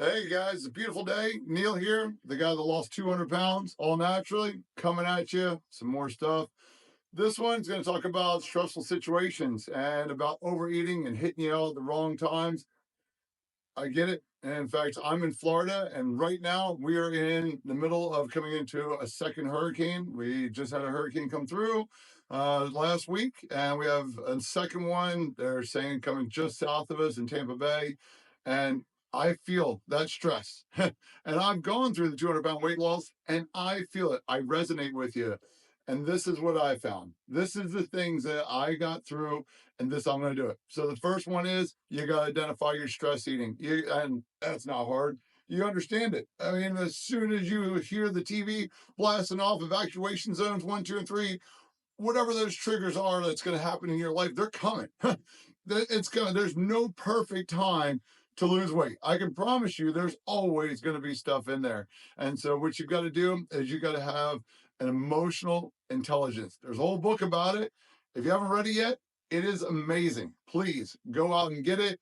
Hey guys, it's a beautiful day. Neil here, the guy that lost 200 pounds all naturally, coming at you. Some more stuff. This one's going to talk about stressful situations and about overeating and hitting you out at the wrong times. I get it. And in fact, I'm in Florida, and right now we are in the middle of coming into a second hurricane. We just had a hurricane come through last week, and we have a second one. They're saying coming just south of us in Tampa Bay. And I feel that stress. And I've gone through the 200-pound weight loss, and I feel it. I resonate with you. And this is what I found. This is the things that I got through, and this I'm going to do it. So the first one is you got to identify your stress eating. And that's not hard. You understand it. I mean, as soon as you hear the TV blasting off evacuation zones 1, 2, and 3, whatever those triggers are that's going to happen in your life, they're coming. It's going. There's no perfect time to lose weight. I can promise you, there's always going to be stuff in there. And so, what you've got to do is you got to have an emotional intelligence. There's a whole book about it. If you haven't read it yet, it is amazing. Please go out and get it.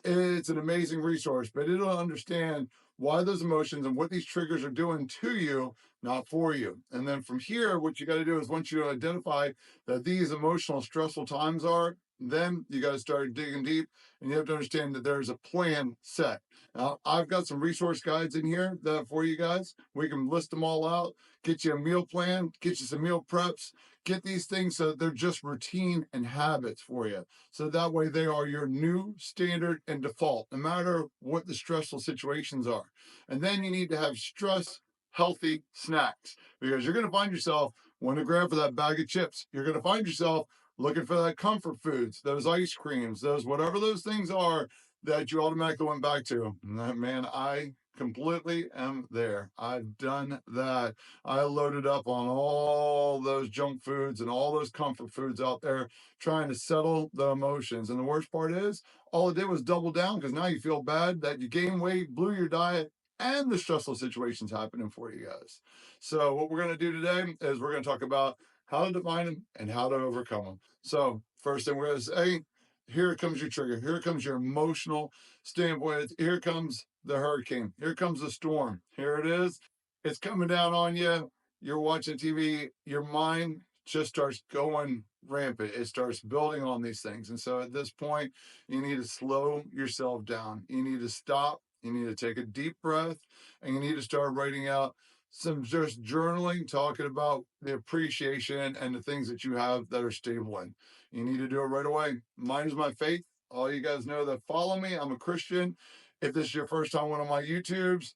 It's an amazing resource, but it'll understand why those emotions and what these triggers are doing to you, not for you. And then from here, what you got to do is once you identify that these emotional, stressful times are, then you got to start digging deep and you have to understand that there's a plan set. Now, I've got some resource guides in here that for you guys. We can list them all out, get you a meal plan, get you some meal preps, get these things so that they're just routine and habits for you. So that way they are your new standard and default, no matter what the stressful situations are. And then you need to have stress healthy snacks because you're going to find yourself wanting to grab for that bag of chips. You're going to find yourself looking for that comfort foods, those ice creams, those whatever those things are that you automatically went back to. Man, I completely am there. I've done that. I loaded up on all those junk foods and all those comfort foods out there trying to settle the emotions. And the worst part is, all it did was double down because now you feel bad that you gained weight, blew your diet, and the stressful situations happening for you guys. So, what we're going to do today is we're going to talk about how to define them and how to overcome them. So, first thing we're going to say, here comes your trigger. Here comes your emotional standpoint. Here comes the hurricane. Here comes the storm. Here it is. It's coming down on you. You're watching TV. Your mind just starts going rampant. It starts building on these things. And so at this point, you need to slow yourself down. You need to stop. You need to take a deep breath and you need to start writing out some just journaling, talking about the appreciation and the things that you have that are stable in. You need to do it right away. Mine is my faith. All you guys know that follow me, I'm a Christian. If this is your first time on my YouTubes,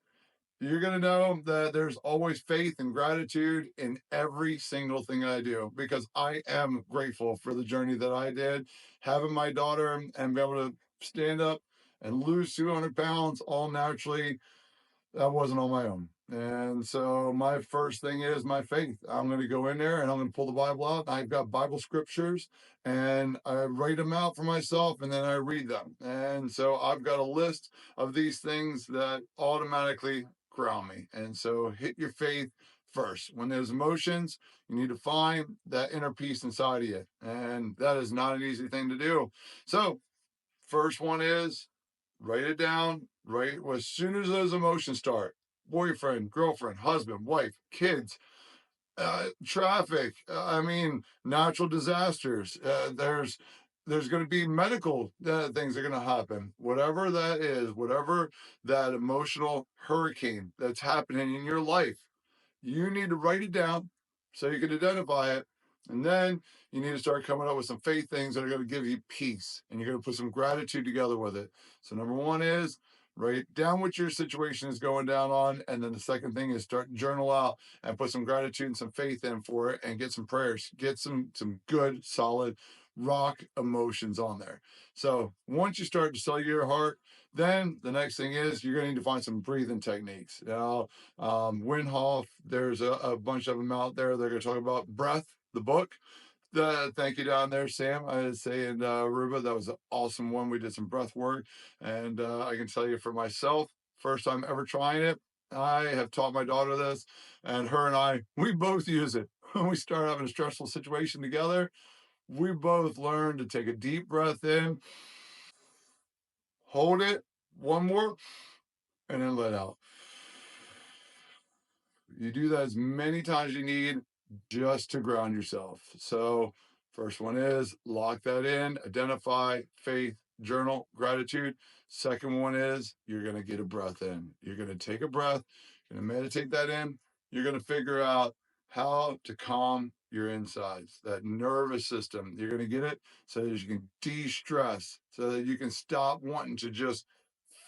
you're going to know that there's always faith and gratitude in every single thing I do because I am grateful for the journey that I did. Having my daughter and be able to stand up and lose 200 pounds all naturally, that wasn't on my own. And so my first thing is my faith. I'm going to go in there and I'm going to pull the Bible out. I've got Bible scriptures and I write them out for myself and then I read them. And so I've got a list of these things that automatically ground me. And so hit your faith first. When there's emotions, you need to find that inner peace inside of you. And that is not an easy thing to do. So first one is write it down, right? As soon as those emotions start, boyfriend, girlfriend, husband, wife, kids, traffic, I mean, natural disasters, there's going to be medical things that are going to happen. Whatever that is, whatever that emotional hurricane that's happening in your life, you need to write it down so you can identify it. And then you need to start coming up with some faith things that are going to give you peace. And you're going to put some gratitude together with it. So, number one is write down what your situation is going down on. And then the second thing is start journal out and put some gratitude and some faith in for it and get some prayers. Get some good, solid rock emotions on there. So, once you start to sell your heart, then the next thing is you're going to need to find some breathing techniques. Now, Wim Hof, there's a bunch of them out there. They're going to talk about breath, the book. Thank you down there, Sam. I was saying, Aruba, that was an awesome one. We did some breath work. And I can tell you for myself, first time ever trying it, I have taught my daughter this, and her and I, we both use it. When we start having a stressful situation together, we both learn to take a deep breath in, hold it, one more, and then let out. You do that as many times as you need just to ground yourself. So, first one is lock that in, identify, faith, journal, gratitude. Second one is you're going to get a breath in. You're going to take a breath, you're going to meditate that in. You're going to figure out how to calm your insides, that nervous system. You're going to get it so that you can de stress, so that you can stop wanting to just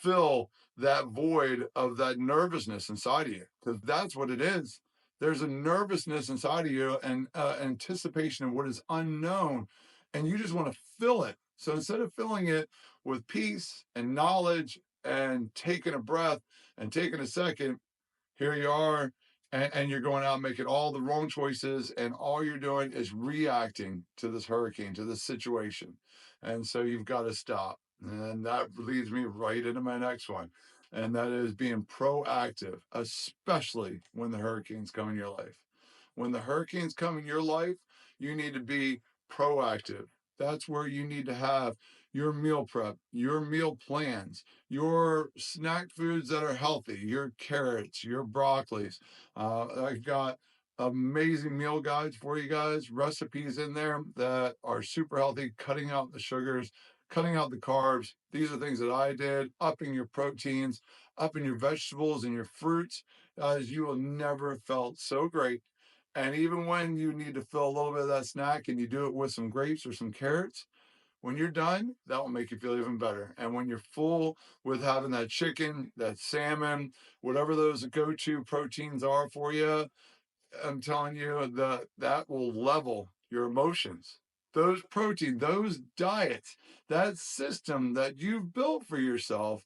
fill that void of that nervousness inside of you, because that's what it is. There's a nervousness inside of you and anticipation of what is unknown, and you just want to fill it. So instead of filling it with peace and knowledge and taking a breath and taking a second, here you are, and you're going out making all the wrong choices, and all you're doing is reacting to this hurricane, to this situation. And so you've got to stop. And that leads me right into my next one. And that is being proactive, especially when the hurricanes come in your life. When the hurricanes come in your life, you need to be proactive. That's where you need to have your meal prep, your meal plans, your snack foods that are healthy, your carrots, your broccolis. I've got amazing meal guides for you guys, recipes in there that are super healthy, cutting out the sugars, cutting out the carbs. These are things that I did, upping your proteins, upping your vegetables and your fruits. As you will never felt so great. And even when you need to fill a little bit of that snack and you do it with some grapes or some carrots, when you're done, that will make you feel even better. And when you're full with having that chicken, that salmon, whatever those go-to proteins are for you, I'm telling you that will level your emotions. Those protein, those diets, that system that you've built for yourself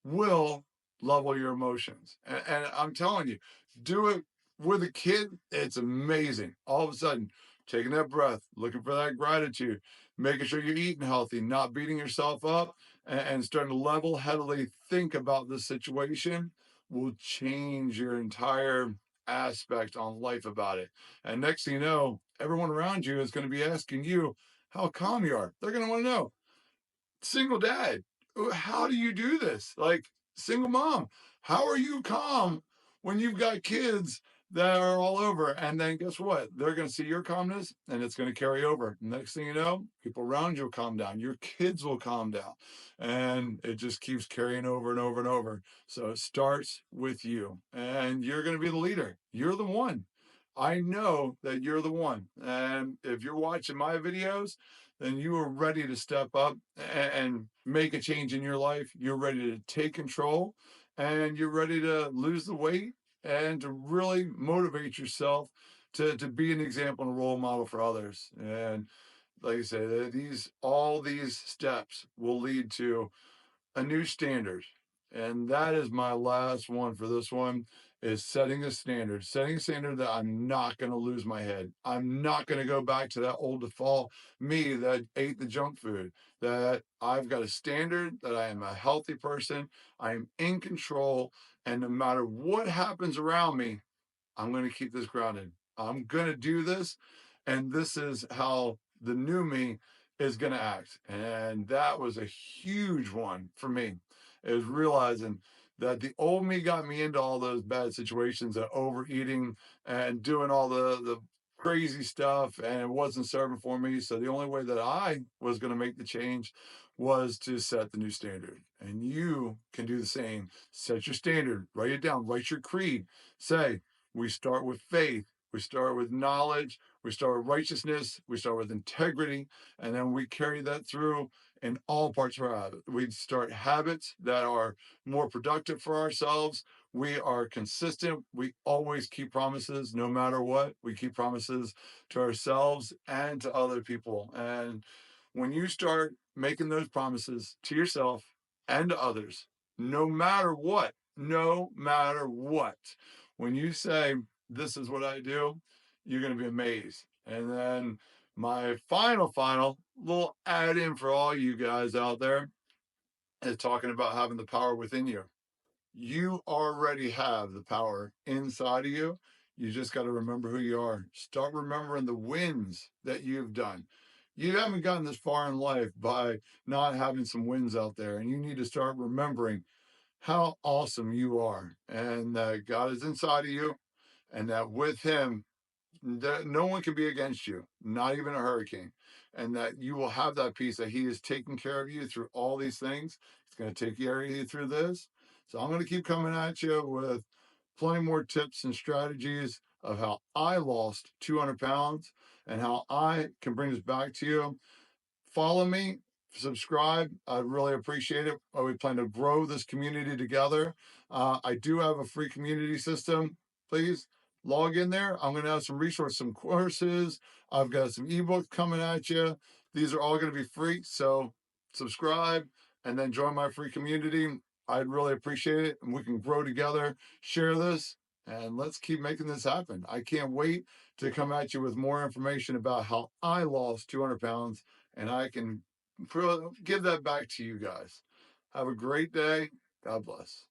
will level your emotions. And I'm telling you, do it with a kid. It's amazing. All of a sudden, taking that breath, looking for that gratitude, making sure you're eating healthy, not beating yourself up, and starting to level headedly think about the situation will change your entire aspect on life about it. And next thing you know, everyone around you is going to be asking you how calm you are. They're going to want to know, single dad, how do you do this? Like, single mom, how are you calm when you've got kids that are all over? And then guess what? They're going to see your calmness and it's going to carry over. Next thing you know, people around you will calm down. Your kids will calm down. And it just keeps carrying over and over and over. So it starts with you, and you're going to be the leader. You're the one. I know that you're the one. And if you're watching my videos, then you are ready to step up and make a change in your life. You're ready to take control, and you're ready to lose the weight and to really motivate yourself to be an example and a role model for others. And like I say, all these steps will lead to a new standard. And that is my last one for this one, is setting a standard that I'm not going to lose my head. I'm not going to go back to that old default me that ate the junk food, that I've got a standard, that I am a healthy person. I am in control. And no matter what happens around me, I'm going to keep this grounded. I'm going to do this. And this is how the new me is going to act. And that was a huge one for me, is realizing that the old me got me into all those bad situations of overeating and doing all the crazy stuff, and it wasn't serving for me. So the only way that I was going to make the change was to set the new standard. And you can do the same. Set your standard, write it down, write your creed, say, we start with faith. We start with knowledge. We start with righteousness. We start with integrity. And then we carry that through in all parts of our habit. We start habits that are more productive for ourselves. We are consistent. We always keep promises no matter what. We keep promises to ourselves and to other people. And when you start making those promises to yourself and to others, no matter what, when you say, this is what I do, you're going to be amazed. And then my final little add in for all you guys out there is talking about having the power within you. You already have the power inside of you. You just got to remember who you are. Start remembering the wins that you've done. You haven't gotten this far in life by not having some wins out there. And you need to start remembering how awesome you are, and that God is inside of you, and that with Him, no one can be against you, not even a hurricane, and that you will have that peace that He is taking care of you through all these things. He's going to take care of you through this. So I'm going to keep coming at you with plenty more tips and strategies of how I lost 200 pounds and how I can bring this back to you. Follow me, subscribe. I'd really appreciate it. We plan to grow this community together. I do have a free community system. Please log in there. I'm going to have some resources, some courses. I've got some ebooks coming at you. These are all going to be free. So subscribe and then join my free community. I'd really appreciate it. And we can grow together, share this, and let's keep making this happen. I can't wait to come at you with more information about how I lost 200 pounds and I can give that back to you guys. Have a great day. God bless.